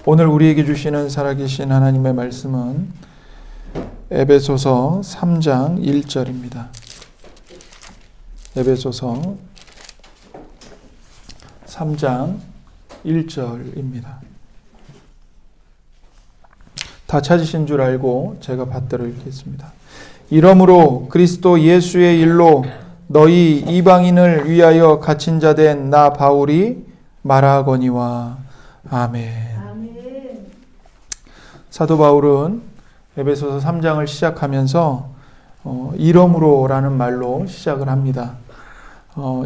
오늘 우리에게 주시는 살아계신 하나님의 말씀은 에베소서 3장 1절입니다. 에베소서 3장 1절입니다. 다 찾으신 줄 알고 제가 받들어 읽겠습니다. 이러므로 그리스도 예수의 일로 너희 이방인을 위하여 갇힌 자 된 나 바울이 말하거니와. 아멘. 사도 바울은 에베소서 3장을 시작하면서 이러므로라는 말로 시작을 합니다.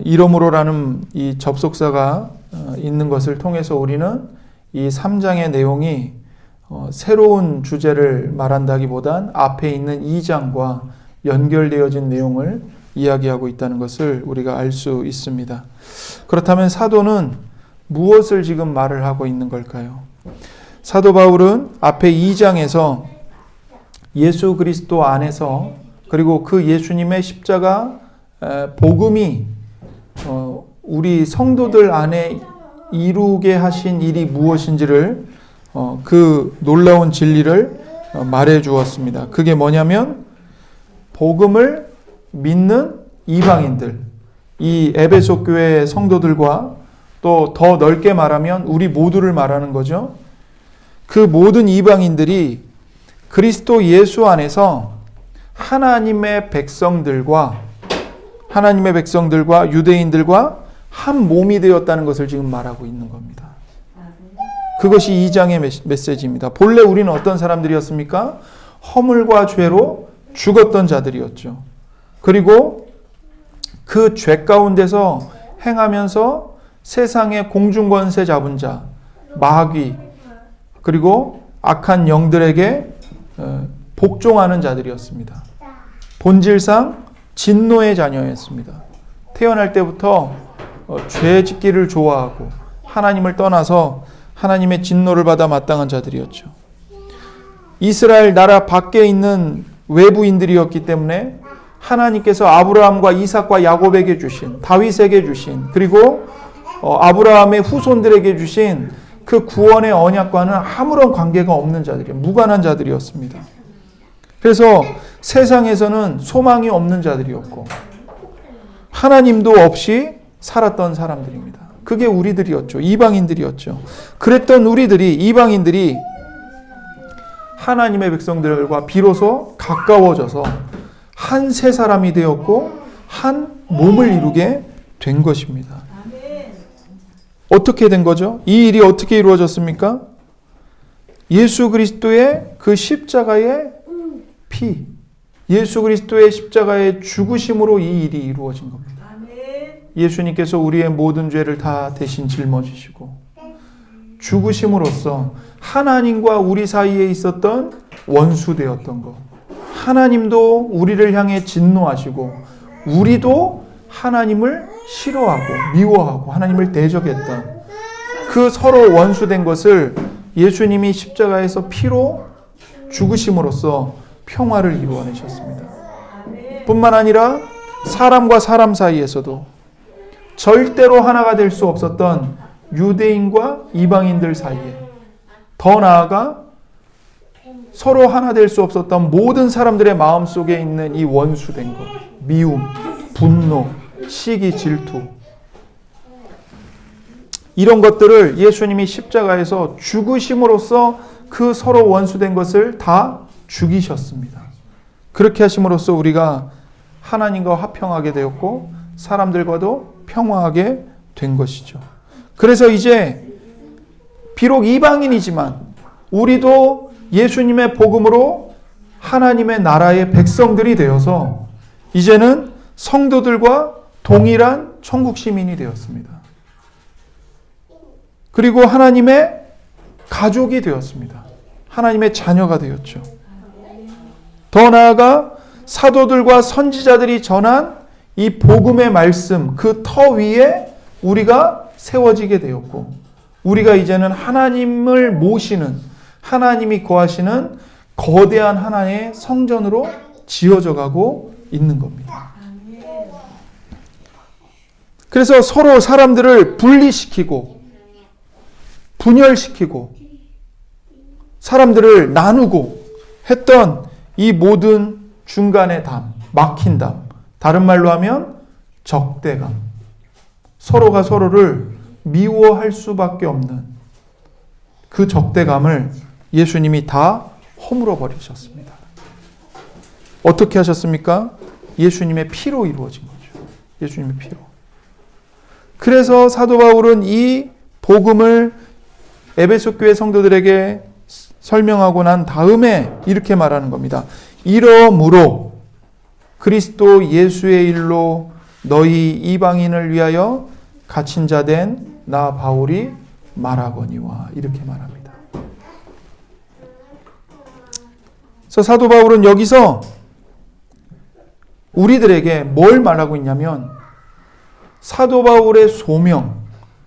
이러므로라는 이 접속사가 있는 것을 통해서 우리는 이 3장의 내용이 새로운 주제를 말한다기보단 앞에 있는 2장과 연결되어진 내용을 이야기하고 있다는 것을 우리가 알 수 있습니다. 그렇다면 사도는 무엇을 지금 말을 하고 있는 걸까요? 사도 바울은 앞에 2장에서 예수 그리스도 안에서 그리고 그 예수님의 십자가 복음이 우리 성도들 안에 이루게 하신 일이 무엇인지를 그 놀라운 진리를 말해 주었습니다. 그게 뭐냐면 복음을 믿는 이방인들, 이 에베소 교회 성도들과 또 더 넓게 말하면 우리 모두를 말하는 거죠. 그 모든 이방인들이 그리스도 예수 안에서 하나님의 백성들과 유대인들과 한 몸이 되었다는 것을 지금 말하고 있는 겁니다. 그것이 2장의 메시지입니다. 본래 우리는 어떤 사람들이었습니까? 허물과 죄로 죽었던 자들이었죠. 그리고 그 죄 가운데서 행하면서 세상의 공중권세 잡은 자, 마귀, 그리고 악한 영들에게 복종하는 자들이었습니다. 본질상 진노의 자녀였습니다. 태어날 때부터 죄 짓기를 좋아하고 하나님을 떠나서 하나님의 진노를 받아 마땅한 자들이었죠. 이스라엘 나라 밖에 있는 외부인들이었기 때문에 하나님께서 아브라함과 이삭과 야곱에게 주신, 다윗에게 주신, 그리고 아브라함의 후손들에게 주신 그 구원의 언약과는 아무런 관계가 없는 자들이에요. 무관한 자들이었습니다. 그래서 세상에서는 소망이 없는 자들이었고 하나님도 없이 살았던 사람들입니다. 그게 우리들이었죠. 이방인들이었죠. 그랬던 이방인들이 하나님의 백성들과 비로소 가까워져서 한 새 사람이 되었고 한 몸을 이루게 된 것입니다. 어떻게 된 거죠? 이 일이 어떻게 이루어졌습니까? 예수 그리스도의 그 십자가의 피, 예수 그리스도의 십자가의 죽으심으로 이 일이 이루어진 겁니다. 예수님께서 우리의 모든 죄를 다 대신 짊어지시고 죽으심으로써 하나님과 우리 사이에 있었던 원수되었던 것, 하나님도 우리를 향해 진노하시고 우리도 하나님을 싫어하고 미워하고 하나님을 대적했던 그 서로 원수된 것을 예수님이 십자가에서 피로 죽으심으로써 평화를 이루어내셨습니다. 뿐만 아니라 사람과 사람 사이에서도 절대로 하나가 될 수 없었던 유대인과 이방인들 사이에, 더 나아가 서로 하나 될 수 없었던 모든 사람들의 마음속에 있는 이 원수된 것, 미움, 분노, 시기, 질투, 이런 것들을 예수님이 십자가에서 죽으심으로써 그 서로 원수된 것을 다 죽이셨습니다. 그렇게 하심으로써 우리가 하나님과 화평하게 되었고 사람들과도 평화하게 된 것이죠. 그래서 이제 비록 이방인이지만 우리도 예수님의 복음으로 하나님의 나라의 백성들이 되어서 이제는 성도들과 동일한 천국 시민이 되었습니다. 그리고 하나님의 가족이 되었습니다. 하나님의 자녀가 되었죠. 더 나아가 사도들과 선지자들이 전한 이 복음의 말씀, 그 터 위에 우리가 세워지게 되었고 우리가 이제는 하나님을 모시는, 하나님이 거하시는 거대한 하나의 성전으로 지어져 가고 있는 겁니다. 그래서 서로 사람들을 분리시키고 분열시키고 사람들을 나누고 했던 이 모든 중간의 담, 막힌 담, 다른 말로 하면 적대감, 서로가 서로를 미워할 수밖에 없는 그 적대감을 예수님이 다 허물어 버리셨습니다. 어떻게 하셨습니까? 예수님의 피로 이루어진 거죠. 예수님의 피로. 그래서 사도 바울은 이 복음을 에베소 교회 성도들에게 설명하고 난 다음에 이렇게 말하는 겁니다. 이러므로 그리스도 예수의 일로 너희 이방인을 위하여 갇힌 자 된 나 바울이 말하거니와 이렇게 말합니다. 그래서 사도 바울은 여기서 우리들에게 뭘 말하고 있냐면 사도 바울의 소명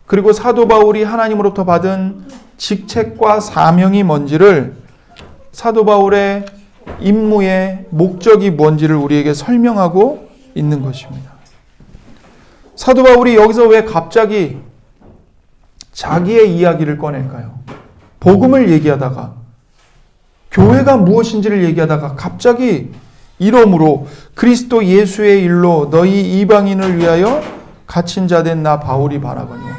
그리고 사도 바울이 하나님으로부터 받은 직책과 사명이 뭔지를 사도 바울의 임무의 목적이 뭔지를 우리에게 설명하고 있는 것입니다. 사도 바울이 여기서 왜 갑자기 자기의 이야기를 꺼낼까요? 복음을 얘기하다가 교회가 무엇인지를 얘기하다가 갑자기 이러므로 그리스도 예수의 일로 너희 이방인을 위하여 갇힌 자 된 나 바울이 바라거니와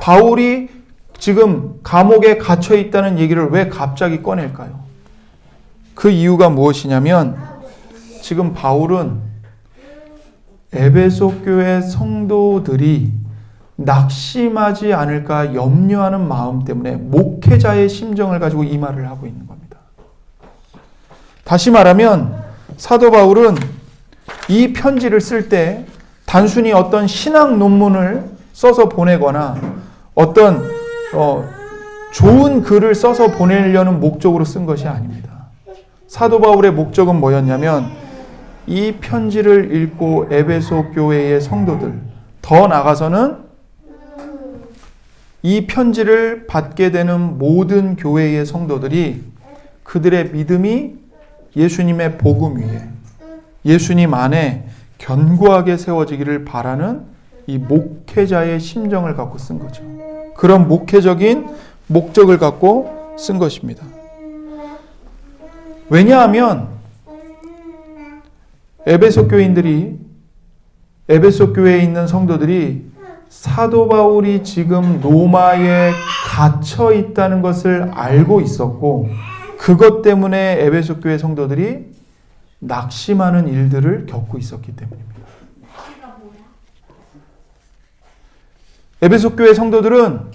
바울이 지금 감옥에 갇혀 있다는 얘기를 왜 갑자기 꺼낼까요? 그 이유가 무엇이냐면 지금 바울은 에베소 교회 성도들이 낙심하지 않을까 염려하는 마음 때문에 목회자의 심정을 가지고 이 말을 하고 있는 겁니다. 다시 말하면 사도 바울은 이 편지를 쓸 때 단순히 어떤 신학 논문을 써서 보내거나 어떤 좋은 글을 써서 보내려는 목적으로 쓴 것이 아닙니다. 사도 바울의 목적은 뭐였냐면 이 편지를 읽고 에베소 교회의 성도들, 더 나아가서는 이 편지를 받게 되는 모든 교회의 성도들이 그들의 믿음이 예수님의 복음 위에 예수님 안에 견고하게 세워지기를 바라는 이 목회자의 심정을 갖고 쓴 거죠. 그런 목회적인 목적을 갖고 쓴 것입니다. 왜냐하면 에베소 교인들이 에베소 교회에 있는 성도들이 사도 바울이 지금 로마에 갇혀 있다는 것을 알고 있었고 그것 때문에 에베소 교회 성도들이 낙심하는 일들을 겪고 있었기 때문입니다. 에베소 교회 성도들은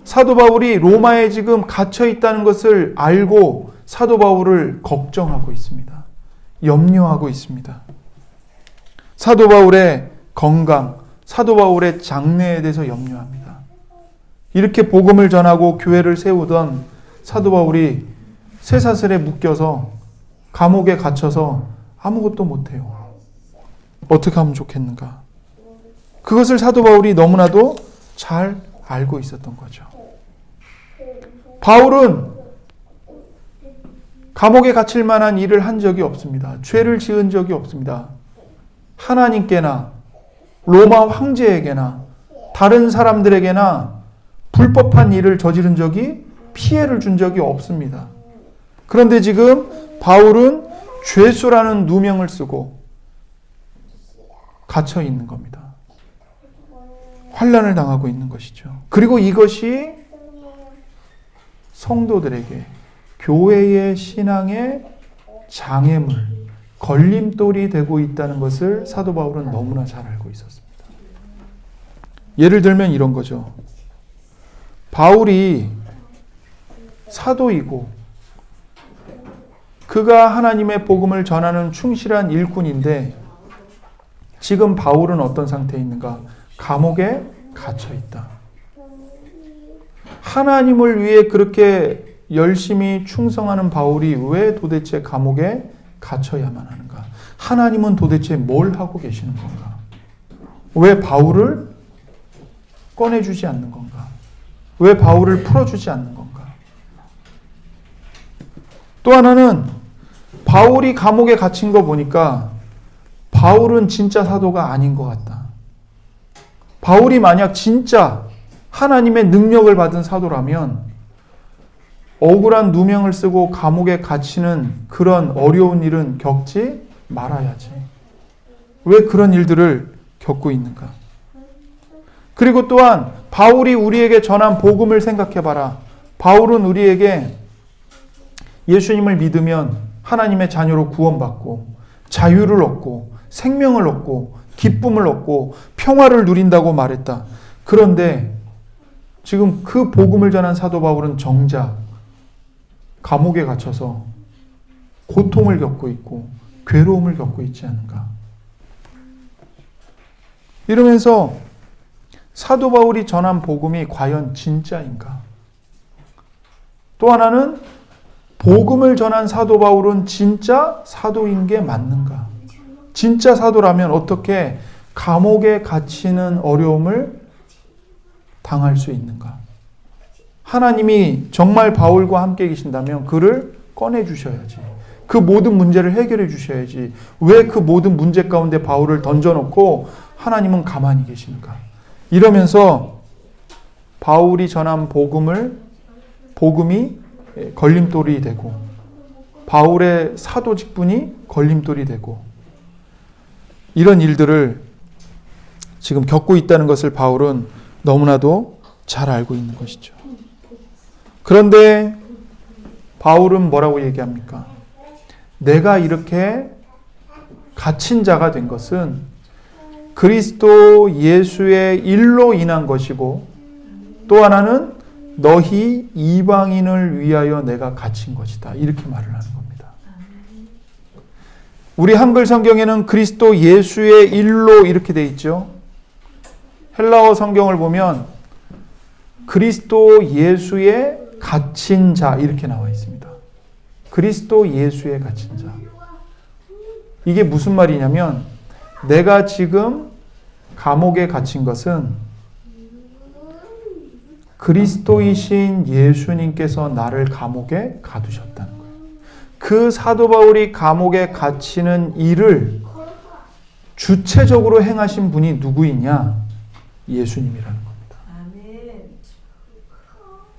사도 바울이 로마에 지금 갇혀 있다는 것을 알고 사도 바울을 걱정하고 있습니다. 염려하고 있습니다. 사도 바울의 건강, 사도 바울의 장래에 대해서 염려합니다. 이렇게 복음을 전하고 교회를 세우던 사도 바울이 쇠사슬에 묶여서 감옥에 갇혀서 아무것도 못해요. 어떻게 하면 좋겠는가? 그것을 사도 바울이 너무나도 잘 알고 있었던 거죠. 바울은 감옥에 갇힐 만한 일을 한 적이 없습니다. 죄를 지은 적이 없습니다. 하나님께나 로마 황제에게나 다른 사람들에게나 불법한 일을 저지른 적이 피해를 준 적이 없습니다. 그런데 지금 바울은 죄수라는 누명을 쓰고 갇혀 있는 겁니다. 환난을 당하고 있는 것이죠. 그리고 이것이 성도들에게 교회의 신앙의 장애물, 걸림돌이 되고 있다는 것을 사도 바울은 너무나 잘 알고 있었습니다. 예를 들면 이런 거죠. 바울이 사도이고 그가 하나님의 복음을 전하는 충실한 일꾼인데 지금 바울은 어떤 상태에 있는가? 감옥에 갇혀 있다. 하나님을 위해 그렇게 열심히 충성하는 바울이 왜 도대체 감옥에 갇혀야만 하는가? 하나님은 도대체 뭘 하고 계시는 건가? 왜 바울을 꺼내주지 않는 건가? 왜 바울을 풀어주지 않는 건가? 또 하나는 바울이 감옥에 갇힌 거 보니까 바울은 진짜 사도가 아닌 것 같다. 바울이 만약 진짜 하나님의 능력을 받은 사도라면 억울한 누명을 쓰고 감옥에 갇히는 그런 어려운 일은 겪지 말아야지. 왜 그런 일들을 겪고 있는가? 그리고 또한 바울이 우리에게 전한 복음을 생각해봐라. 바울은 우리에게 예수님을 믿으면 하나님의 자녀로 구원받고 자유를 얻고 생명을 얻고 기쁨을 얻고 평화를 누린다고 말했다. 그런데 지금 그 복음을 전한 사도 바울은 정작 감옥에 갇혀서 고통을 겪고 있고 괴로움을 겪고 있지 않은가. 이러면서 사도 바울이 전한 복음이 과연 진짜인가? 또 하나는 복음을 전한 사도 바울은 진짜 사도인 게 맞는가? 진짜 사도라면 어떻게 감옥에 갇히는 어려움을 당할 수 있는가? 하나님이 정말 바울과 함께 계신다면 그를 꺼내 주셔야지. 그 모든 문제를 해결해 주셔야지. 왜 그 모든 문제 가운데 바울을 던져놓고 하나님은 가만히 계신가? 이러면서 바울이 전한 복음이 걸림돌이 되고 바울의 사도 직분이 걸림돌이 되고 이런 일들을 지금 겪고 있다는 것을 바울은 너무나도 잘 알고 있는 것이죠. 그런데 바울은 뭐라고 얘기합니까? 내가 이렇게 갇힌 자가 된 것은 그리스도 예수의 일로 인한 것이고 또 하나는 너희 이방인을 위하여 내가 갇힌 것이다. 이렇게 말을 하는 겁니다. 우리 한글 성경에는 그리스도 예수의 일로 이렇게 돼 있죠. 헬라어 성경을 보면 그리스도 예수의 갇힌 자 이렇게 나와 있습니다. 그리스도 예수의 갇힌 자. 이게 무슨 말이냐면 내가 지금 감옥에 갇힌 것은 그리스도이신 예수님께서 나를 감옥에 가두셨다는 거예요. 그 사도 바울이 감옥에 갇히는 일을 주체적으로 행하신 분이 누구이냐? 예수님이라는 겁니다.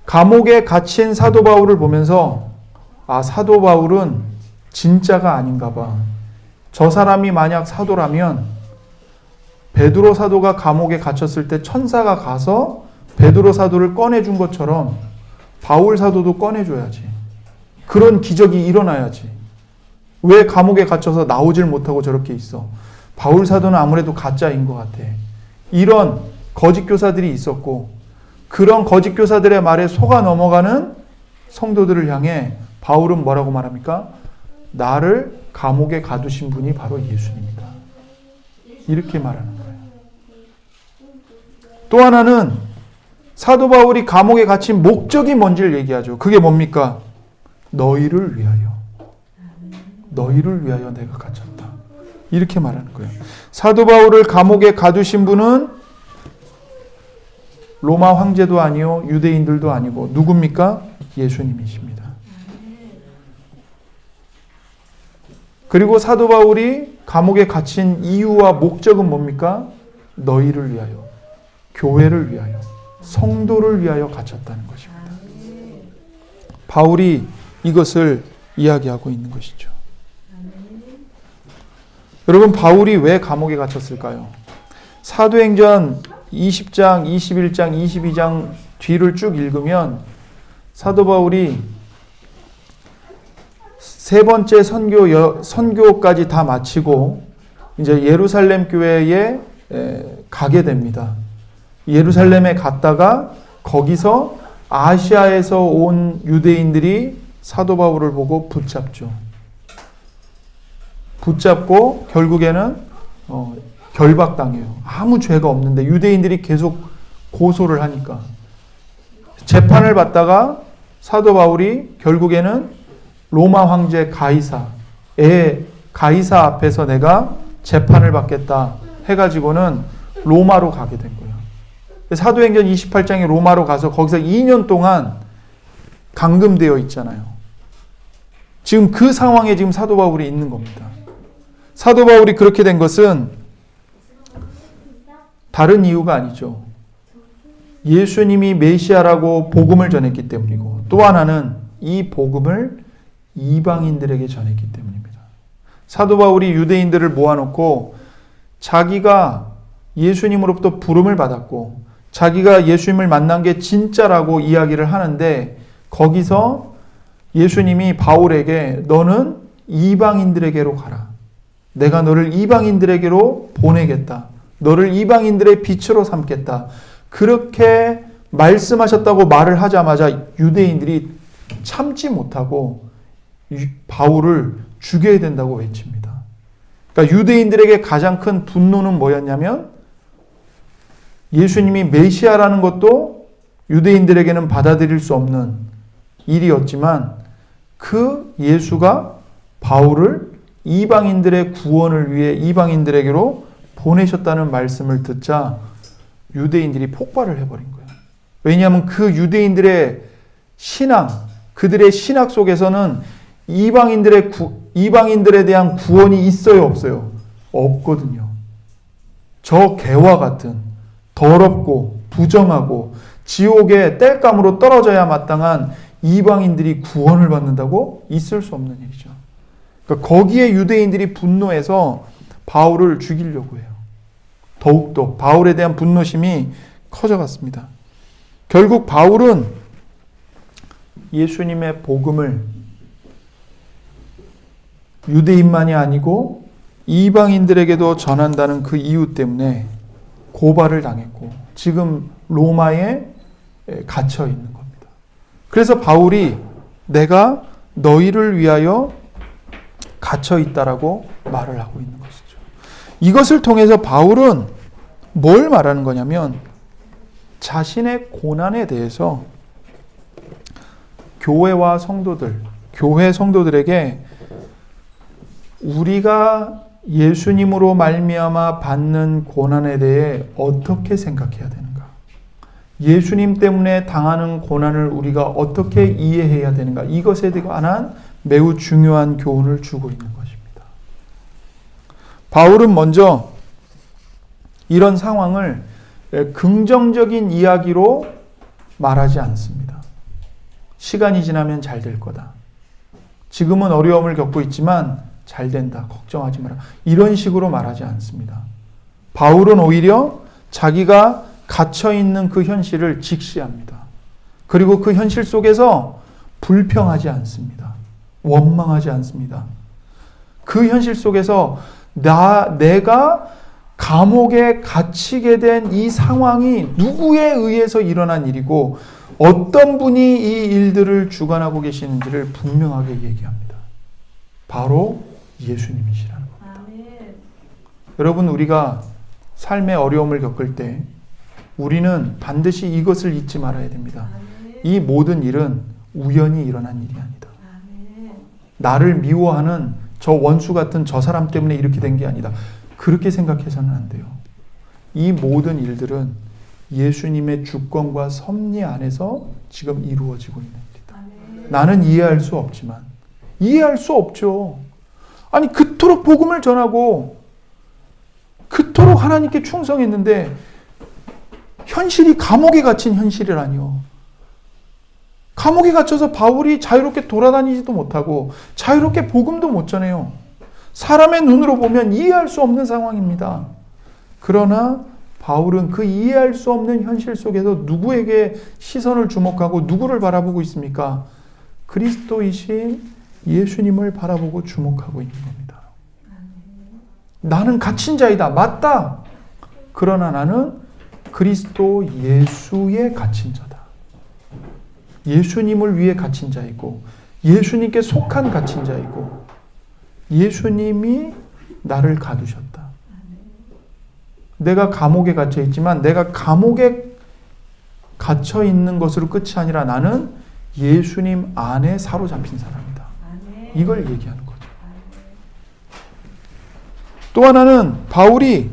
감옥에 갇힌 사도 바울을 보면서 사도 바울은 진짜가 아닌가 봐. 저 사람이 만약 사도라면 베드로 사도가 감옥에 갇혔을 때 천사가 가서 베드로 사도를 꺼내준 것처럼 바울 사도도 꺼내줘야지. 그런 기적이 일어나야지. 왜 감옥에 갇혀서 나오질 못하고 저렇게 있어? 바울 사도는 아무래도 가짜인 것 같아. 이런 거짓 교사들이 있었고 그런 거짓 교사들의 말에 속아 넘어가는 성도들을 향해 바울은 뭐라고 말합니까? 나를 감옥에 가두신 분이 바로 예수님이다. 이렇게 말하는 거예요. 또 하나는 사도 바울이 감옥에 갇힌 목적이 뭔지를 얘기하죠. 그게 뭡니까? 너희를 위하여. 너희를 위하여 내가 갇혔다. 이렇게 말하는 거예요. 사도 바울을 감옥에 가두신 분은 로마 황제도 아니요 유대인들도 아니고 누굽니까? 예수님이십니다. 그리고 사도 바울이 감옥에 갇힌 이유와 목적은 뭡니까? 너희를 위하여, 교회를 위하여, 성도를 위하여 갇혔다는 것입니다. 바울이 이것을 이야기하고 있는 것이죠. 여러분, 바울이 왜 감옥에 갇혔을까요? 사도행전 20장, 21장, 22장 뒤를 쭉 읽으면 사도 바울이 세 번째 선교까지 다 마치고 이제 예루살렘 교회에 가게 됩니다. 예루살렘에 갔다가 거기서 아시아에서 온 유대인들이 사도 바울을 보고 붙잡죠. 붙잡고 결국에는 결박당해요. 아무 죄가 없는데 유대인들이 계속 고소를 하니까 재판을 받다가 사도 바울이 결국에는 로마 황제 가이사 앞에서 내가 재판을 받겠다 해가지고는 로마로 가게 된 거예요. 사도행전 28장에 로마로 가서 거기서 2년 동안 감금되어 있잖아요. 지금 그 상황에 지금 사도 바울이 있는 겁니다. 사도 바울이 그렇게 된 것은 다른 이유가 아니죠. 예수님이 메시아라고 복음을 전했기 때문이고 또 하나는 이 복음을 이방인들에게 전했기 때문입니다. 사도 바울이 유대인들을 모아놓고 자기가 예수님으로부터 부름을 받았고 자기가 예수님을 만난 게 진짜라고 이야기를 하는데 거기서 예수님이 바울에게 너는 이방인들에게로 가라. 내가 너를 이방인들에게로 보내겠다. 너를 이방인들의 빛으로 삼겠다. 그렇게 말씀하셨다고 말을 하자마자 유대인들이 참지 못하고 바울을 죽여야 된다고 외칩니다. 그러니까 유대인들에게 가장 큰 분노는 뭐였냐면 예수님이 메시아라는 것도 유대인들에게는 받아들일 수 없는 일이었지만 그 예수가 바울을 이방인들의 구원을 위해 이방인들에게로 보내셨다는 말씀을 듣자 유대인들이 폭발을 해버린 거예요. 왜냐하면 그 유대인들의 신앙, 그들의 신학 속에서는 이방인들에 대한 구원이 있어요, 없어요? 없거든요. 저 개와 같은 더럽고 부정하고 지옥의 땔감으로 떨어져야 마땅한 이방인들이 구원을 받는다고? 있을 수 없는 일이죠. 그러니까 거기에 유대인들이 분노해서 바울을 죽이려고 해요. 더욱더 바울에 대한 분노심이 커져갔습니다. 결국 바울은 예수님의 복음을 유대인만이 아니고 이방인들에게도 전한다는 그 이유 때문에 고발을 당했고 지금 로마에 갇혀 있는 겁니다. 그래서 바울이 내가 너희를 위하여 갇혀 있다라고 말을 하고 있는 것이죠. 이것을 통해서 바울은 뭘 말하는 거냐면 자신의 고난에 대해서 교회와 성도들, 교회 성도들에게 우리가 예수님으로 말미암아 받는 고난에 대해 어떻게 생각해야 되는가? 예수님 때문에 당하는 고난을 우리가 어떻게 이해해야 되는가? 이것에 관한 매우 중요한 교훈을 주고 있는 것입니다. 바울은 먼저 이런 상황을 긍정적인 이야기로 말하지 않습니다. 시간이 지나면 잘 될 거다. 지금은 어려움을 겪고 있지만 잘 된다. 걱정하지 마라. 이런 식으로 말하지 않습니다. 바울은 오히려 자기가 갇혀있는 그 현실을 직시합니다. 그리고 그 현실 속에서 불평하지 않습니다. 원망하지 않습니다. 그 현실 속에서 내가 감옥에 갇히게 된 이 상황이 누구에 의해서 일어난 일이고 어떤 분이 이 일들을 주관하고 계시는지를 분명하게 얘기합니다. 바로 예수님이시라는 겁니다. 아멘. 여러분, 우리가 삶의 어려움을 겪을 때 우리는 반드시 이것을 잊지 말아야 됩니다. 아멘. 이 모든 일은 우연히 일어난 일이 아니다. 아멘. 나를 미워하는 저 원수 같은 저 사람 때문에 이렇게 된 게 아니다. 그렇게 생각해서는 안 돼요. 이 모든 일들은 예수님의 주권과 섭리 안에서 지금 이루어지고 있는 일이다. 아멘. 나는 이해할 수 없지만 이해할 수 없죠. 아니 그토록 복음을 전하고 그토록 하나님께 충성했는데 현실이 감옥에 갇힌 현실이라니요. 감옥에 갇혀서 바울이 자유롭게 돌아다니지도 못하고 자유롭게 복음도 못 전해요. 사람의 눈으로 보면 이해할 수 없는 상황입니다. 그러나 바울은 그 이해할 수 없는 현실 속에서 누구에게 시선을 주목하고 누구를 바라보고 있습니까? 그리스도이신 예수님을 바라보고 주목하고 있는 겁니다. 나는 갇힌 자이다. 맞다. 그러나 나는 그리스도 예수의 갇힌 자다. 예수님을 위해 갇힌 자이고 예수님께 속한 갇힌 자이고 예수님이 나를 가두셨다. 내가 감옥에 갇혀 있지만 내가 감옥에 갇혀 있는 것으로 끝이 아니라 나는 예수님 안에 사로잡힌 사람이다. 이걸 얘기하는 거죠. 또 하나는 바울이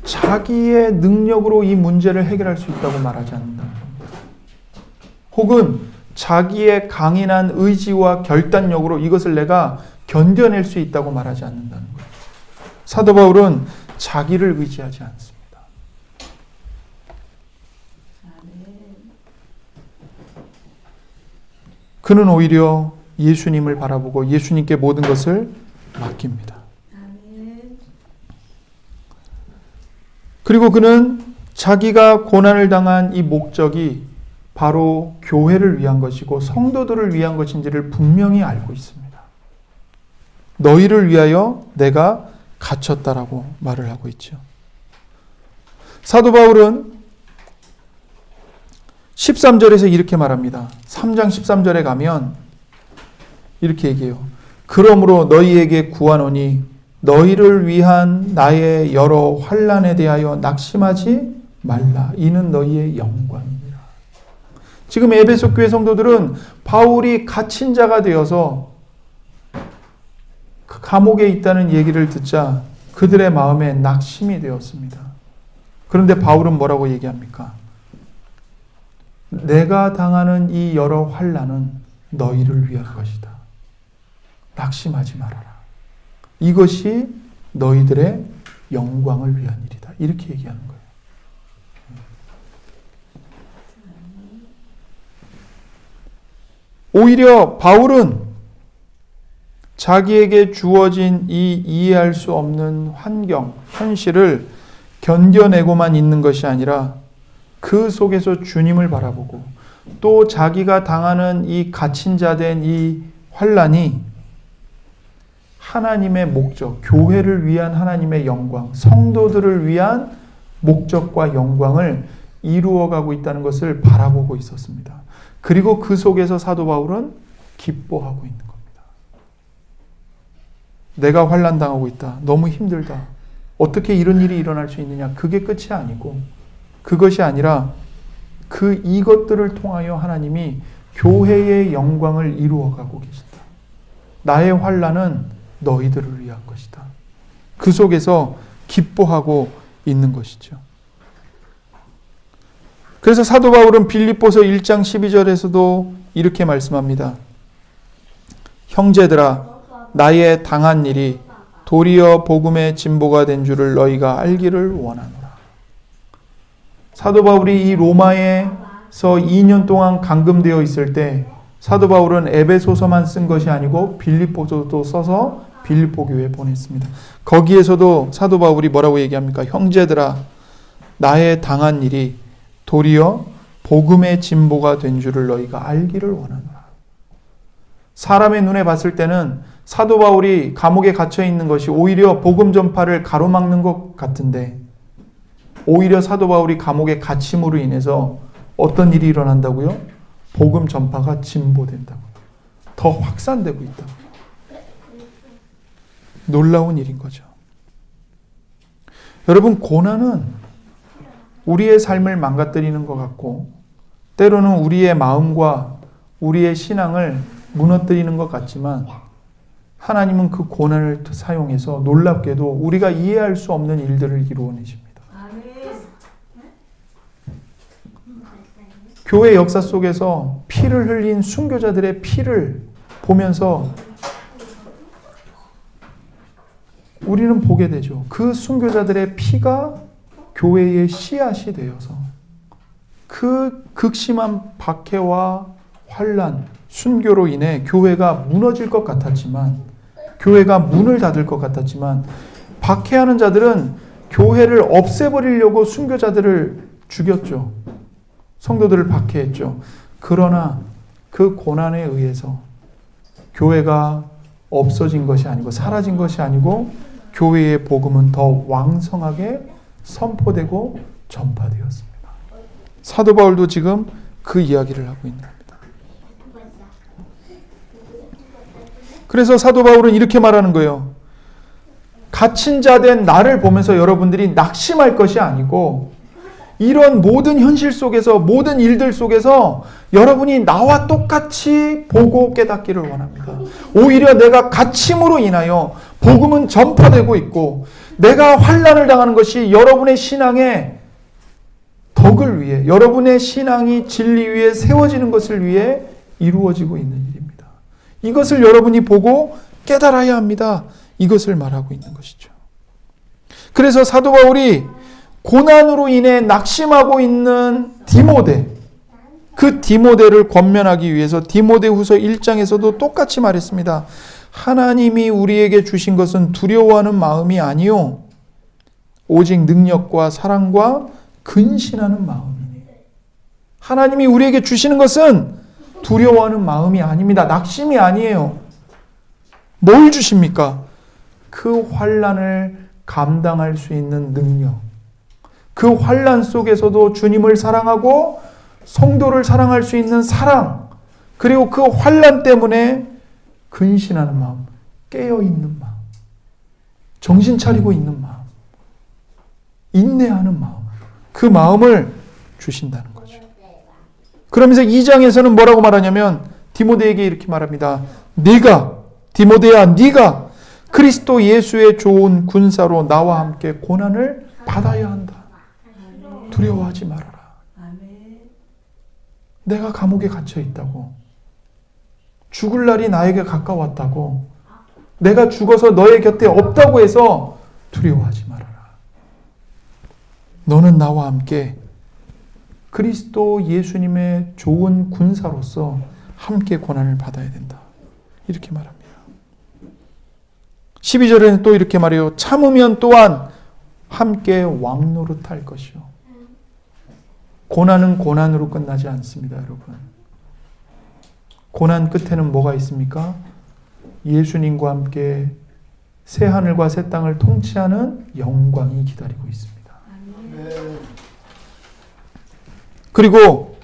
자기의 능력으로 이 문제를 해결할 수 있다고 말하지 않는다는 겁니다. 혹은 자기의 강인한 의지와 결단력으로 이것을 내가 견뎌낼 수 있다고 말하지 않는다는 거예요. 사도 바울은 자기를 의지하지 않습니다. 그는 오히려 예수님을 바라보고 예수님께 모든 것을 맡깁니다. 그리고 그는 자기가 고난을 당한 이 목적이 바로 교회를 위한 것이고 성도들을 위한 것인지를 분명히 알고 있습니다. 너희를 위하여 내가 갇혔다라고 말을 하고 있죠. 사도 바울은 13절에서 이렇게 말합니다. 3장 13절에 가면 이렇게 얘기해요. 그러므로 너희에게 구하노니 너희를 위한 나의 여러 환난에 대하여 낙심하지 말라. 이는 너희의 영광이니라. 지금 에베소 교회 성도들은 바울이 갇힌 자가 되어서 감옥에 있다는 얘기를 듣자 그들의 마음에 낙심이 되었습니다. 그런데 바울은 뭐라고 얘기합니까? 내가 당하는 이 여러 환난은 너희를 위한 것이다. 낙심하지 말아라. 이것이 너희들의 영광을 위한 일이다. 이렇게 얘기하는 거예요. 오히려 바울은 자기에게 주어진 이 이해할 수 없는 환경, 현실을 견뎌내고만 있는 것이 아니라 그 속에서 주님을 바라보고 또 자기가 당하는 이 갇힌 자 된 이 환난이 하나님의 목적, 교회를 위한 하나님의 영광, 성도들을 위한 목적과 영광을 이루어가고 있다는 것을 바라보고 있었습니다. 그리고 그 속에서 사도 바울은 기뻐하고 있는 겁니다. 내가 환난당하고 있다. 너무 힘들다. 어떻게 이런 일이 일어날 수 있느냐. 그게 끝이 아니고 그것이 아니라 이것들을 통하여 하나님이 교회의 영광을 이루어가고 계신다. 나의 환난은 너희들을 위한 것이다. 그 속에서 기뻐하고 있는 것이죠. 그래서 사도 바울은 빌립보서 1장 12절에서도 이렇게 말씀합니다. 형제들아, 나의 당한 일이 도리어 복음의 진보가 된 줄을 너희가 알기를 원하노라. 사도 바울이 이 로마에서 2년 동안 감금되어 있을 때 사도 바울은 에베소서만 쓴 것이 아니고 빌립보서도 써서 빌립보 교회에 보냈습니다. 거기에서도 사도 바울이 뭐라고 얘기합니까? 형제들아, 나의 당한 일이 도리어 복음의 진보가 된 줄을 너희가 알기를 원하노라. 사람의 눈에 봤을 때는 사도 바울이 감옥에 갇혀 있는 것이 오히려 복음 전파를 가로막는 것 같은데 오히려 사도 바울이 감옥에 갇힘으로 인해서 어떤 일이 일어난다고요? 복음 전파가 진보된다고. 더 확산되고 있다고. 놀라운 일인 거죠. 여러분, 고난은 우리의 삶을 망가뜨리는 것 같고 때로는 우리의 마음과 우리의 신앙을 무너뜨리는 것 같지만 하나님은 그 고난을 사용해서 놀랍게도 우리가 이해할 수 없는 일들을 이루어내십니다. 교회 역사 속에서 피를 흘린 순교자들의 피를 보면서 우리는 보게 되죠. 그 순교자들의 피가 교회의 씨앗이 되어서 그 극심한 박해와 환난, 순교로 인해 교회가 무너질 것 같았지만 교회가 문을 닫을 것 같았지만 박해하는 자들은 교회를 없애버리려고 순교자들을 죽였죠. 성도들을 박해했죠. 그러나 그 고난에 의해서 교회가 없어진 것이 아니고 사라진 것이 아니고 교회의 복음은 더 왕성하게 선포되고 전파되었습니다. 사도 바울도 지금 그 이야기를 하고 있는 겁니다. 그래서 사도 바울은 이렇게 말하는 거예요. 갇힌 자 된 나를 보면서 여러분들이 낙심할 것이 아니고 이런 모든 현실 속에서 모든 일들 속에서 여러분이 나와 똑같이 보고 깨닫기를 원합니다. 오히려 내가 갇힘으로 인하여 복음은 전파되고 있고 내가 환난을 당하는 것이 여러분의 신앙의 덕을 위해 여러분의 신앙이 진리 위에 세워지는 것을 위해 이루어지고 있는 일입니다. 이것을 여러분이 보고 깨달아야 합니다. 이것을 말하고 있는 것이죠. 그래서 사도 바울이 고난으로 인해 낙심하고 있는 디모데, 그 디모데를 권면하기 위해서 디모데후서 1장에서도 똑같이 말했습니다. 하나님이 우리에게 주신 것은 두려워하는 마음이 아니요 오직 능력과 사랑과 근신하는 마음이니. 하나님이 우리에게 주시는 것은 두려워하는 마음이 아닙니다. 낙심이 아니에요. 뭘 주십니까? 그 환난을 감당할 수 있는 능력. 그 환난 속에서도 주님을 사랑하고 성도를 사랑할 수 있는 사랑. 그리고 그 환난 때문에 근신하는 마음, 깨어있는 마음, 정신 차리고 있는 마음, 인내하는 마음, 그 마음을 주신다는 거죠. 그러면서 2장에서는 뭐라고 말하냐면 디모데에게 이렇게 말합니다. 네가, 디모데야, 네가 그리스도 예수의 좋은 군사로 나와 함께 고난을 받아야 한다. 두려워하지 말아라. 내가 감옥에 갇혀 있다고. 죽을 날이 나에게 가까웠다고. 내가 죽어서 너의 곁에 없다고 해서 두려워하지 말아라. 너는 나와 함께 그리스도 예수님의 좋은 군사로서 함께 고난을 받아야 된다. 이렇게 말합니다. 12절에는 또 이렇게 말해요. 참으면 또한 함께 왕노릇할 것이요. 고난은 고난으로 끝나지 않습니다, 여러분. 고난 끝에는 뭐가 있습니까? 예수님과 함께 새 하늘과 새 땅을 통치하는 영광이 기다리고 있습니다. 그리고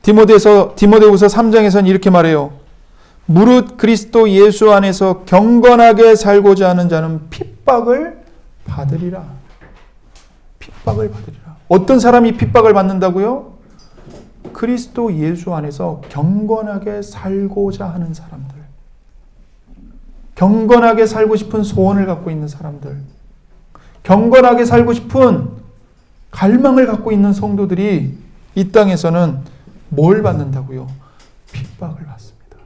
디모데후서 3장에서는 이렇게 말해요. 무릇 그리스도 예수 안에서 경건하게 살고자 하는 자는 핍박을 받으리라. 핍박을 받으리라. 어떤 사람이 핍박을 받는다고요? 그리스도 예수 안에서 경건하게 살고자 하는 사람들. 경건하게 살고 싶은 소원을 갖고 있는 사람들. 경건하게 살고 싶은 갈망을 갖고 있는 성도들이 이 땅에서는 뭘 받는다고요? 핍박을 받습니다.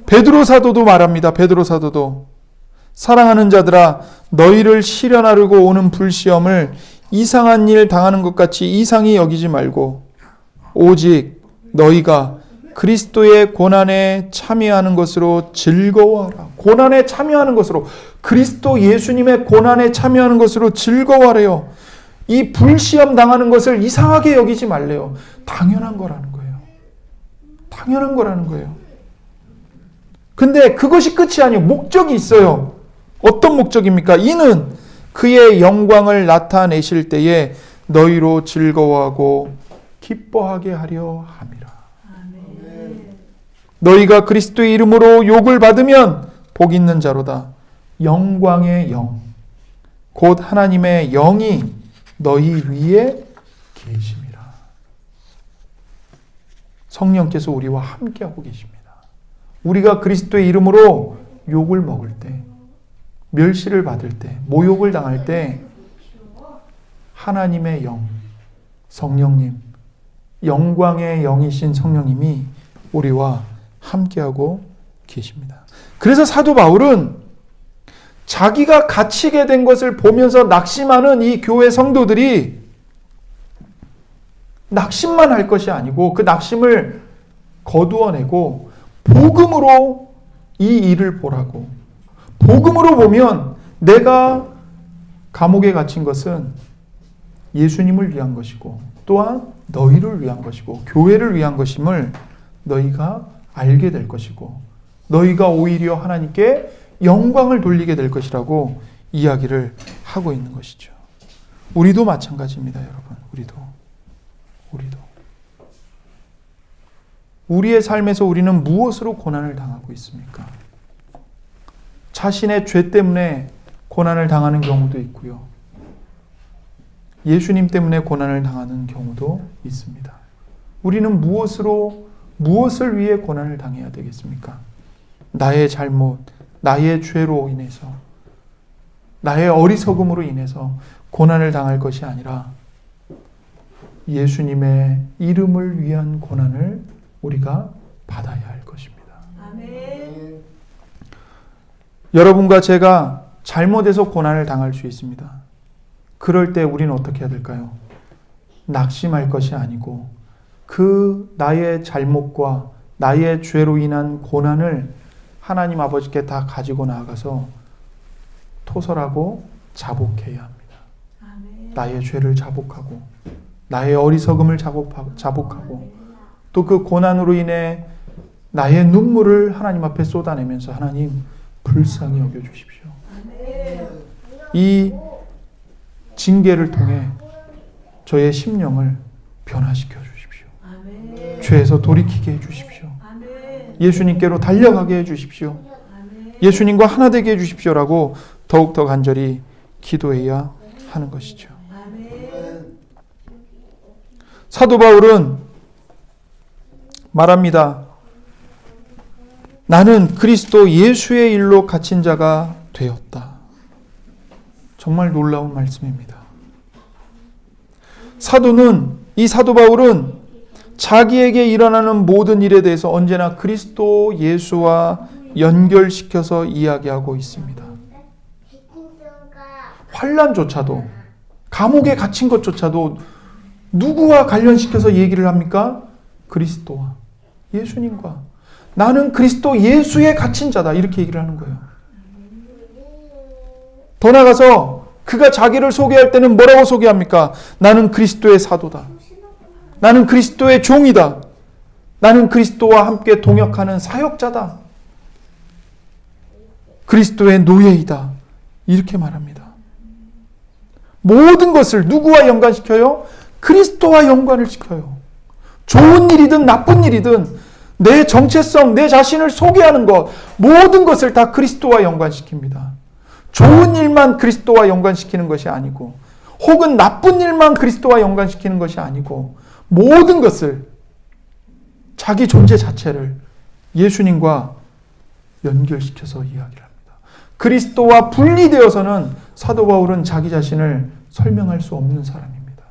베드로 사도도 말합니다. 베드로 사도도 사랑하는 자들아 너희를 시련하려고 오는 불시험을 이상한 일 당하는 것 같이 이상히 여기지 말고 오직 너희가 그리스도의 고난에 참여하는 것으로 즐거워하라. 고난에 참여하는 것으로, 그리스도 예수님의 고난에 참여하는 것으로 즐거워하래요. 이 불시험 당하는 것을 이상하게 여기지 말래요. 당연한 거라는 거예요. 당연한 거라는 거예요. 근데 그것이 끝이 아니에요. 목적이 있어요. 어떤 목적입니까? 이는 그의 영광을 나타내실 때에 너희로 즐거워하고 기뻐하게 하려 함이라. 아멘. 너희가 그리스도의 이름으로 욕을 받으면 복 있는 자로다. 영광의 영, 곧 하나님의 영이 너희 위에 계심이라. 성령께서 우리와 함께하고 계십니다. 우리가 그리스도의 이름으로 욕을 먹을 때, 멸시를 받을 때, 모욕을 당할 때 하나님의 영, 성령님, 영광의 영이신 성령님이 우리와 함께하고 계십니다. 그래서 사도 바울은 자기가 갇히게 된 것을 보면서 낙심하는 이 교회 성도들이 낙심만 할 것이 아니고 그 낙심을 거두어내고 복음으로 이 일을 보라고. 복음으로 보면 내가 감옥에 갇힌 것은 예수님을 위한 것이고 또한 너희를 위한 것이고 교회를 위한 것임을 너희가 알게 될 것이고 너희가 오히려 하나님께 영광을 돌리게 될 것이라고 이야기를 하고 있는 것이죠. 우리도 마찬가지입니다, 여러분. 우리도. 우리의 삶에서 우리는 무엇으로 고난을 당하고 있습니까? 자신의 죄 때문에 고난을 당하는 경우도 있고요. 예수님 때문에 고난을 당하는 경우도 있습니다. 우리는 무엇을 위해 고난을 당해야 되겠습니까? 나의 잘못, 나의 죄로 인해서, 나의 어리석음으로 인해서 고난을 당할 것이 아니라 예수님의 이름을 위한 고난을 우리가 받아야 할 것입니다. 아멘. 여러분과 제가 잘못해서 고난을 당할 수 있습니다. 그럴 때 우리는 어떻게 해야 될까요? 낙심할 것이 아니고 그 나의 잘못과 나의 죄로 인한 고난을 하나님 아버지께 다 가지고 나아가서 토설하고 자복해야 합니다. 나의 죄를 자복하고 나의 어리석음을 자복하고 또 그 고난으로 인해 나의 눈물을 하나님 앞에 쏟아내면서 하나님 불쌍히 여겨주십시오. 이 징계를 통해 저의 심령을 변화시켜 주십시오. 죄에서 돌이키게 해주십시오. 예수님께로 달려가게 해주십시오. 예수님과 하나 되게 해주십시오라고 더욱더 간절히 기도해야 하는 것이죠. 사도 바울은 말합니다. 나는 그리스도 예수의 일로 갇힌 자가 되었다. 정말 놀라운 말씀입니다. 이 사도 바울은 자기에게 일어나는 모든 일에 대해서 언제나 그리스도 예수와 연결시켜서 이야기하고 있습니다. 환난조차도, 감옥에 갇힌 것조차도 누구와 관련시켜서 얘기를 합니까? 그리스도와 예수님과. 나는 그리스도 예수에 갇힌 자다. 이렇게 얘기를 하는 거예요. 더 나아가서 그가 자기를 소개할 때는 뭐라고 소개합니까? 나는 그리스도의 사도다. 나는 그리스도의 종이다. 나는 그리스도와 함께 동역하는 사역자다. 그리스도의 노예이다. 이렇게 말합니다. 모든 것을 누구와 연관시켜요? 그리스도와 연관을 시켜요. 좋은 일이든 나쁜 일이든 내 정체성, 내 자신을 소개하는 것, 모든 것을 다 그리스도와 연관시킵니다. 좋은 일만 그리스도와 연관시키는 것이 아니고, 혹은 나쁜 일만 그리스도와 연관시키는 것이 아니고, 모든 것을, 자기 존재 자체를 예수님과 연결시켜서 이야기를 합니다. 그리스도와 분리되어서는 사도 바울은 자기 자신을 설명할 수 없는 사람입니다.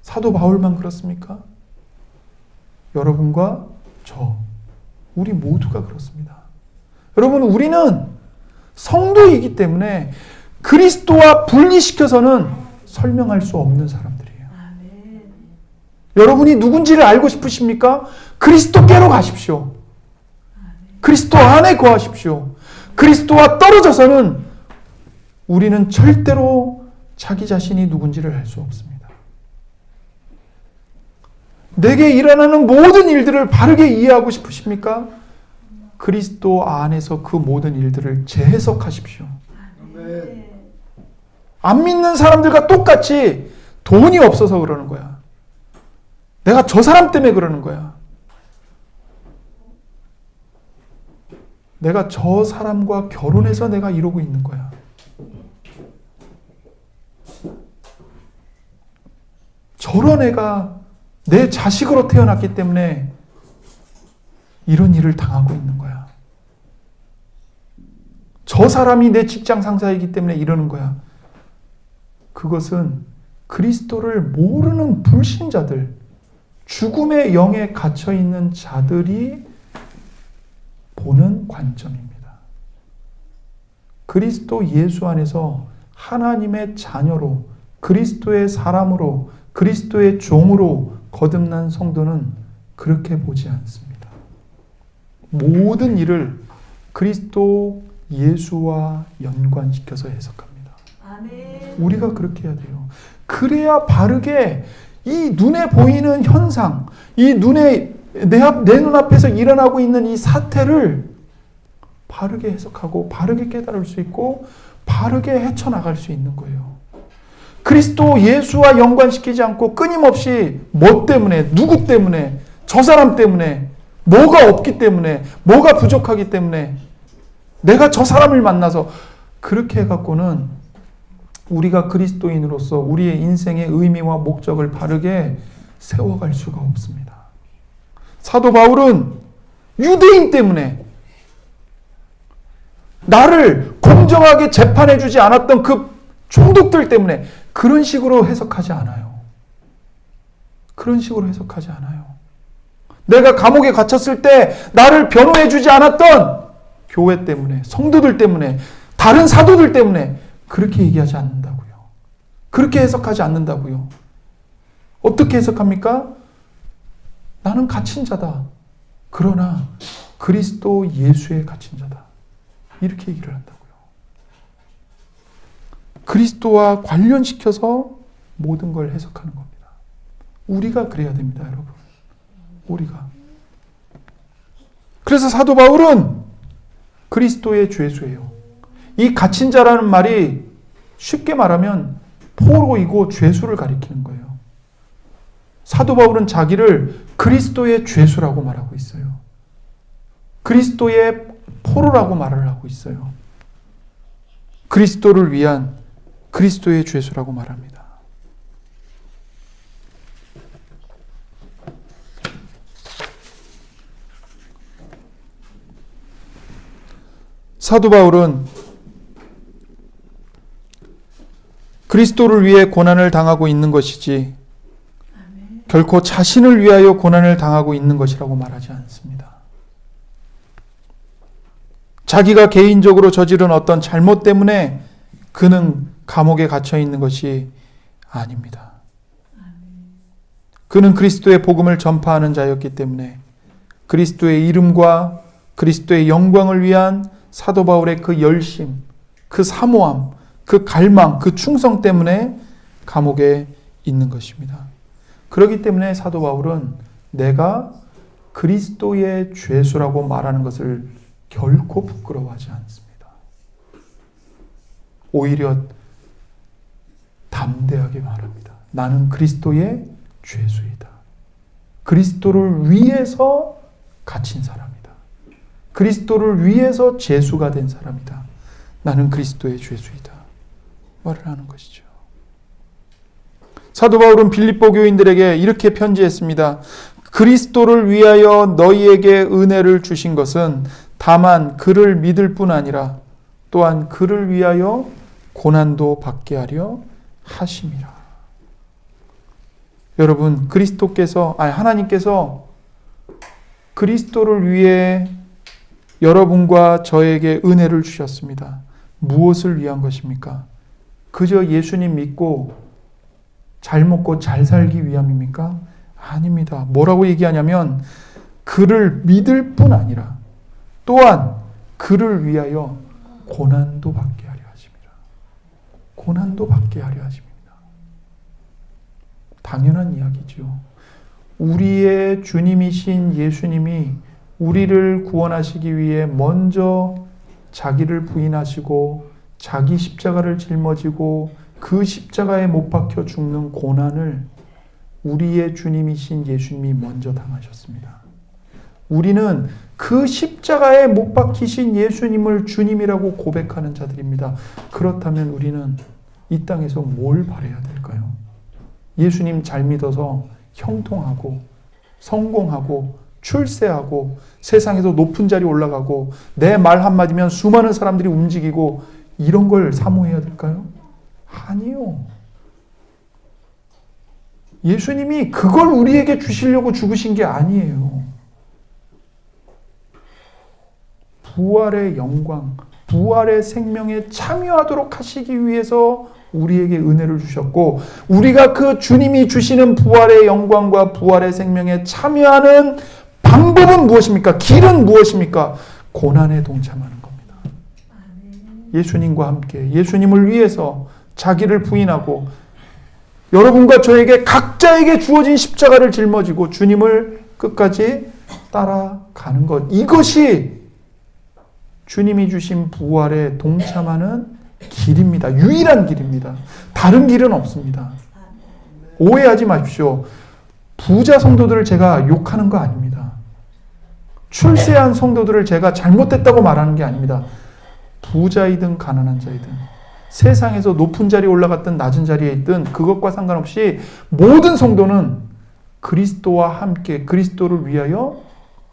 사도 바울만 그렇습니까? 여러분과 우리 모두가 그렇습니다. 여러분, 우리는 성도이기 때문에 그리스도와 분리시켜서는 설명할 수 없는 사람들이에요. 여러분이 누군지를 알고 싶으십니까? 그리스도께로 가십시오. 그리스도 안에 거하십시오. 그리스도와 떨어져서는 우리는 절대로 자기 자신이 누군지를 알 수 없습니다. 내게 일어나는 모든 일들을 바르게 이해하고 싶으십니까? 그리스도 안에서 그 모든 일들을 재해석하십시오. 안 믿는 사람들과 똑같이 돈이 없어서 그러는 거야. 내가 저 사람 때문에 그러는 거야. 내가 저 사람과 결혼해서 내가 이러고 있는 거야. 저런 애가 내 자식으로 태어났기 때문에 이런 일을 당하고 있는 거야. 저 사람이 내 직장 상사이기 때문에 이러는 거야. 그것은 그리스도를 모르는 불신자들, 죽음의 영에 갇혀있는 자들이 보는 관점입니다. 그리스도 예수 안에서 하나님의 자녀로, 그리스도의 사람으로, 그리스도의 종으로 거듭난 성도는 그렇게 보지 않습니다. 모든 일을 그리스도 예수와 연관시켜서 해석합니다. 아멘. 우리가 그렇게 해야 돼요. 그래야 바르게 이 눈에 보이는 현상, 이 눈에 내 눈앞에서 일어나고 있는 이 사태를 바르게 해석하고 바르게 깨달을 수 있고 바르게 헤쳐나갈 수 있는 거예요. 그리스도 예수와 연관시키지 않고 끊임없이 뭐 때문에, 누구 때문에, 저 사람 때문에, 뭐가 없기 때문에, 뭐가 부족하기 때문에, 내가 저 사람을 만나서 그렇게 해갖고는 우리가 그리스도인으로서 우리의 인생의 의미와 목적을 바르게 세워갈 수가 없습니다. 사도 바울은 유대인 때문에 나를 공정하게 재판해주지 않았던 그 총독들 때문에 그런 식으로 해석하지 않아요. 그런 식으로 해석하지 않아요. 내가 감옥에 갇혔을 때 나를 변호해주지 않았던 교회 때문에, 성도들 때문에, 다른 사도들 때문에 그렇게 얘기하지 않는다고요. 그렇게 해석하지 않는다고요. 어떻게 해석합니까? 나는 갇힌 자다. 그러나 그리스도 예수의 갇힌 자다. 이렇게 얘기를 한다고요. 그리스도와 관련시켜서 모든 걸 해석하는 겁니다. 우리가 그래야 됩니다, 여러분. 우리가. 그래서 사도 바울은 그리스도의 죄수예요. 이 갇힌 자라는 말이 쉽게 말하면 포로이고 죄수를 가리키는 거예요. 사도 바울은 자기를 그리스도의 죄수라고 말하고 있어요. 그리스도의 포로라고 말을 하고 있어요. 그리스도를 위한 그리스도의 죄수라고 말합니다. 사도 바울은 그리스도를 위해 고난을 당하고 있는 것이지 결코 자신을 위하여 고난을 당하고 있는 것이라고 말하지 않습니다. 자기가 개인적으로 저지른 어떤 잘못 때문에 그는 감옥에 갇혀 있는 것이 아닙니다. 그는 그리스도의 복음을 전파하는 자였기 때문에 그리스도의 이름과 그리스도의 영광을 위한 사도 바울의 그 열심, 그 사모함, 그 갈망, 그 충성 때문에 감옥에 있는 것입니다. 그렇기 때문에 사도 바울은 내가 그리스도의 죄수라고 말하는 것을 결코 부끄러워하지 않습니다. 오히려 담대하게 말합니다. 나는 그리스도의 죄수이다. 그리스도를 위해서 갇힌 사람이다. 그리스도를 위해서 죄수가 된 사람이다. 나는 그리스도의 죄수이다. 말을 하는 것이죠. 사도 바울은 빌립보 교인들에게 이렇게 편지했습니다. 그리스도를 위하여 너희에게 은혜를 주신 것은 다만 그를 믿을 뿐 아니라 또한 그를 위하여 고난도 받게 하려 하심이라. 여러분, 하나님께서 그리스도를 위해 여러분과 저에게 은혜를 주셨습니다. 무엇을 위한 것입니까? 그저 예수님 믿고 잘 먹고 잘 살기 위함입니까? 아닙니다. 뭐라고 얘기하냐면 그를 믿을 뿐 아니라 또한 그를 위하여 고난도 받게 하려 하십니다. 고난도 받게 하려 하십니다. 당연한 이야기죠. 우리의 주님이신 예수님이 우리를 구원하시기 위해 먼저 자기를 부인하시고 자기 십자가를 짊어지고 그 십자가에 못 박혀 죽는 고난을 우리의 주님이신 예수님이 먼저 당하셨습니다. 우리는 그 십자가에 못 박히신 예수님을 주님이라고 고백하는 자들입니다. 그렇다면 우리는 이 땅에서 뭘 바라야 될까요? 예수님 잘 믿어서 형통하고 성공하고 출세하고 세상에서 높은 자리 올라가고 내 말 한마디면 수많은 사람들이 움직이고 이런 걸 사모해야 될까요? 아니요. 예수님이 그걸 우리에게 주시려고 죽으신 게 아니에요. 부활의 영광, 부활의 생명에 참여하도록 하시기 위해서 우리에게 은혜를 주셨고 우리가 그 주님이 주시는 부활의 영광과 부활의 생명에 참여하는 방법은 무엇입니까? 길은 무엇입니까? 고난에 동참하는 겁니다. 예수님과 함께 예수님을 위해서 자기를 부인하고 여러분과 저에게 각자에게 주어진 십자가를 짊어지고 주님을 끝까지 따라가는 것. 이것이 주님이 주신 부활에 동참하는 길입니다. 유일한 길입니다. 다른 길은 없습니다. 오해하지 마십시오. 부자 성도들을 제가 욕하는 거 아닙니다. 출세한 성도들을 제가 잘못됐다고 말하는 게 아닙니다. 부자이든 가난한 자이든 세상에서 높은 자리에 올라갔든 낮은 자리에 있든 그것과 상관없이 모든 성도는 그리스도와 함께 그리스도를 위하여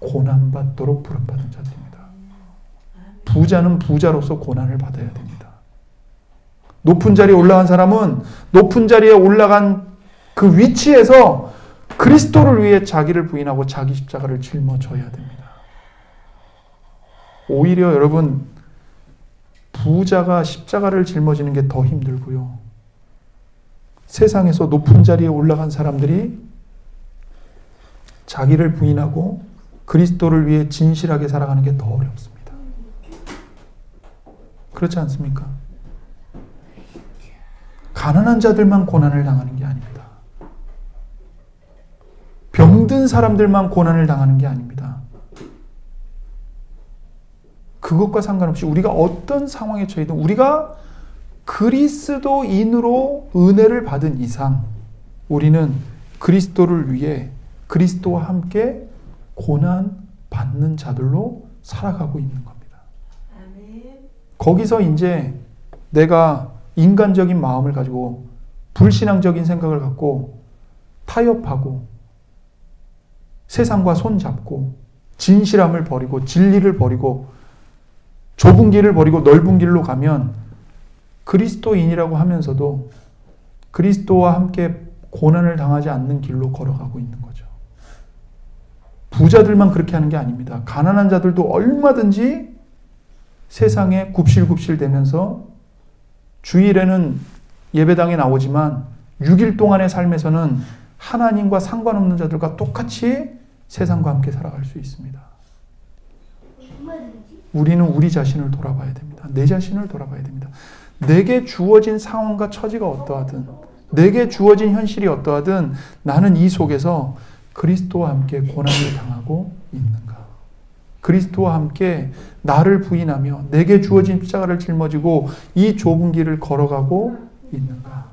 고난받도록 부름받은 자들입니다. 부자는 부자로서 고난을 받아야 됩니다. 높은 자리에 올라간 사람은 높은 자리에 올라간 그 위치에서 그리스도를 위해 자기를 부인하고 자기 십자가를 짊어져야 됩니다. 오히려 여러분 부자가 십자가를 짊어지는 게 더 힘들고요. 세상에서 높은 자리에 올라간 사람들이 자기를 부인하고 그리스도를 위해 진실하게 살아가는 게 더 어렵습니다. 그렇지 않습니까? 가난한 자들만 고난을 당하는 게 아닙니다. 병든 사람들만 고난을 당하는 게 아닙니다. 그것과 상관없이 우리가 어떤 상황에 처해도 우리가 그리스도인으로 은혜를 받은 이상 우리는 그리스도를 위해 그리스도와 함께 고난 받는 자들로 살아가고 있는 겁니다. 거기서 이제 내가 인간적인 마음을 가지고 불신앙적인 생각을 갖고 타협하고 세상과 손잡고 진실함을 버리고 진리를 버리고 좁은 길을 버리고 넓은 길로 가면 그리스도인이라고 하면서도 그리스도와 함께 고난을 당하지 않는 길로 걸어가고 있는 거죠. 부자들만 그렇게 하는 게 아닙니다. 가난한 자들도 얼마든지 세상에 굽실굽실 대면서 주일에는 예배당에 나오지만 6일 동안의 삶에서는 하나님과 상관없는 자들과 똑같이 세상과 함께 살아갈 수 있습니다. 우리는 우리 자신을 돌아봐야 됩니다. 내 자신을 돌아봐야 됩니다. 내게 주어진 상황과 처지가 어떠하든 내게 주어진 현실이 어떠하든 나는 이 속에서 그리스도와 함께 고난을 당하고 있는가? 그리스도와 함께 나를 부인하며 내게 주어진 십자가를 짊어지고 이 좁은 길을 걸어가고 있는가?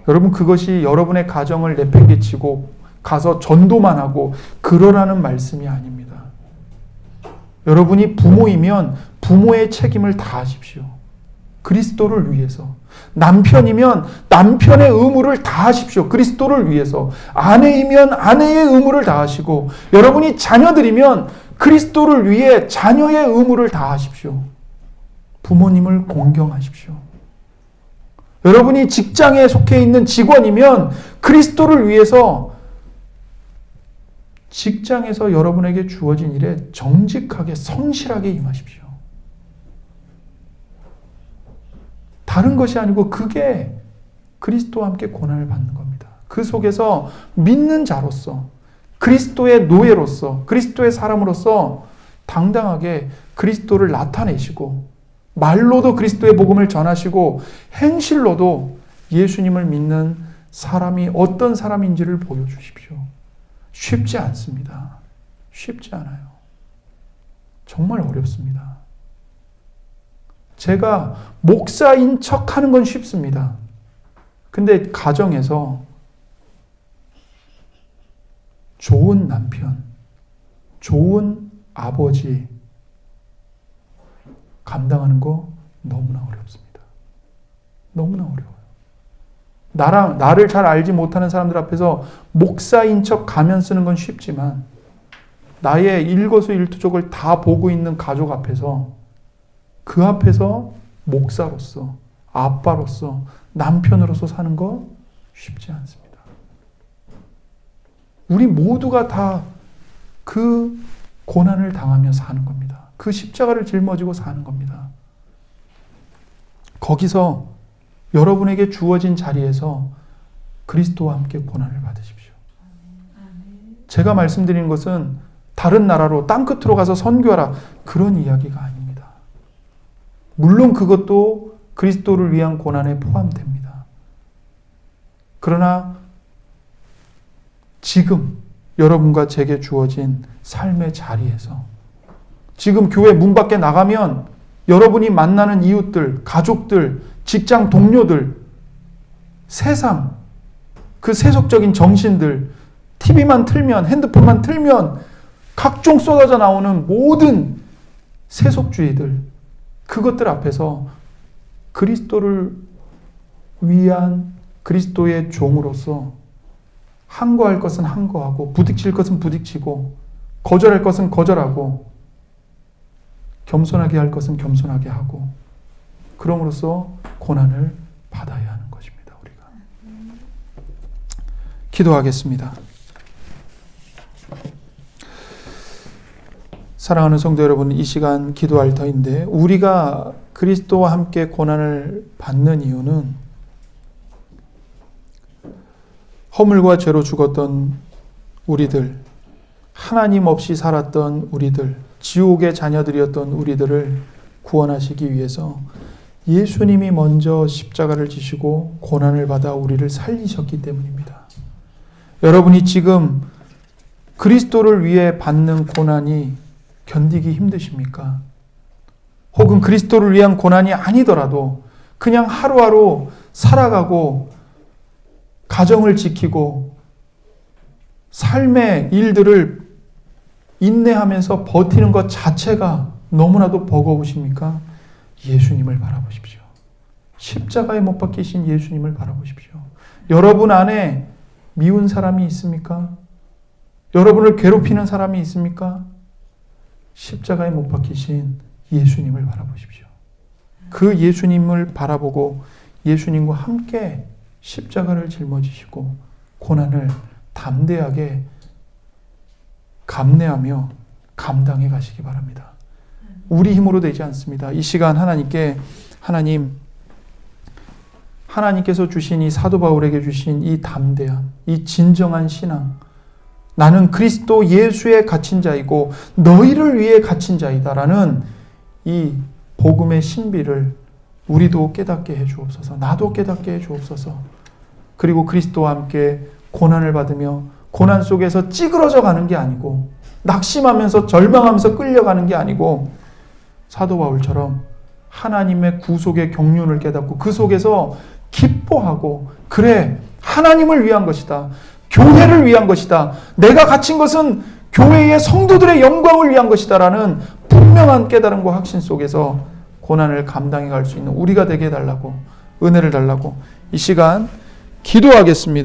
여러분, 그것이 여러분의 가정을 내팽개치고 가서 전도만 하고 그러라는 말씀이 아닙니다. 여러분이 부모이면 부모의 책임을 다하십시오. 그리스도를 위해서. 남편이면 남편의 의무를 다하십시오. 그리스도를 위해서. 아내이면 아내의 의무를 다하시고, 여러분이 자녀들이면 그리스도를 위해 자녀의 의무를 다하십시오. 부모님을 공경하십시오. 여러분이 직장에 속해 있는 직원이면 그리스도를 위해서 직장에서 여러분에게 주어진 일에 정직하게 성실하게 임하십시오. 다른 것이 아니고 그게 그리스도와 함께 고난을 받는 겁니다. 그 속에서 믿는 자로서 그리스도의 노예로서 그리스도의 사람으로서 당당하게 그리스도를 나타내시고 말로도 그리스도의 복음을 전하시고 행실로도 예수님을 믿는 사람이 어떤 사람인지를 보여주십시오. 쉽지 않습니다. 쉽지 않아요. 정말 어렵습니다. 제가 목사인 척 하는 건 쉽습니다. 근데 가정에서 좋은 남편, 좋은 아버지 감당하는 거 너무나 어렵습니다. 너무나 어려워요. 나를 잘 알지 못하는 사람들 앞에서 목사인 척 가면 쓰는 건 쉽지만 나의 일거수일투족을 다 보고 있는 가족 앞에서 그 앞에서 목사로서 아빠로서 남편으로서 사는 거 쉽지 않습니다. 우리 모두가 다 그 고난을 당하며 사는 겁니다. 그 십자가를 짊어지고 사는 겁니다. 거기서 여러분에게 주어진 자리에서 그리스도와 함께 고난을 받으십시오. 제가 말씀드리는 것은 다른 나라로 땅끝으로 가서 선교하라 그런 이야기가 아닙니다. 물론 그것도 그리스도를 위한 고난에 포함됩니다. 그러나 지금 여러분과 제게 주어진 삶의 자리에서 지금 교회 문 밖에 나가면 여러분이 만나는 이웃들, 가족들, 직장 동료들, 세상, 그 세속적인 정신들, TV만 틀면, 핸드폰만 틀면 각종 쏟아져 나오는 모든 세속주의들, 그것들 앞에서 그리스도를 위한 그리스도의 종으로서 항거할 것은 항거하고 부딪힐 것은 부딪히고 거절할 것은 거절하고 겸손하게 할 것은 겸손하게 하고 그럼으로써 고난을 받아야 하는 것입니다. 우리가 기도하겠습니다. 사랑하는 성도 여러분, 이 시간 기도 알터인데 우리가 그리스도와 함께 고난을 받는 이유는 허물과 죄로 죽었던 우리들, 하나님 없이 살았던 우리들, 지옥의 자녀들이었던 우리들을 구원하시기 위해서 예수님이 먼저 십자가를 지시고 고난을 받아 우리를 살리셨기 때문입니다. 여러분이 지금 그리스도를 위해 받는 고난이 견디기 힘드십니까? 혹은 그리스도를 위한 고난이 아니더라도 그냥 하루하루 살아가고 가정을 지키고 삶의 일들을 인내하면서 버티는 것 자체가 너무나도 버거우십니까? 예수님을 바라보십시오. 십자가에 못 박히신 예수님을 바라보십시오. 여러분 안에 미운 사람이 있습니까? 여러분을 괴롭히는 사람이 있습니까? 십자가에 못 박히신 예수님을 바라보십시오. 그 예수님을 바라보고 예수님과 함께 십자가를 짊어지시고 고난을 담대하게 감내하며 감당해 가시기 바랍니다. 우리 힘으로 되지 않습니다. 이 시간 하나님께서 주신 이 사도 바울에게 주신 이 담대함, 이 진정한 신앙, 나는 그리스도 예수에 갇힌 자이고 너희를 위해 갇힌 자이다라는 이 복음의 신비를 우리도 깨닫게 해 주옵소서. 나도 깨닫게 해 주옵소서. 그리고 그리스도와 함께 고난을 받으며 고난 속에서 찌그러져 가는 게 아니고 낙심하면서 절망하면서 끌려가는 게 아니고 사도 바울처럼 하나님의 구속의 경륜을 깨닫고 그 속에서 기뻐하고 그래 하나님을 위한 것이다. 교회를 위한 것이다. 내가 갇힌 것은 교회의 성도들의 영광을 위한 것이다 라는 분명한 깨달음과 확신 속에서 고난을 감당해 갈 수 있는 우리가 되게 해달라고 은혜를 달라고 이 시간 기도하겠습니다.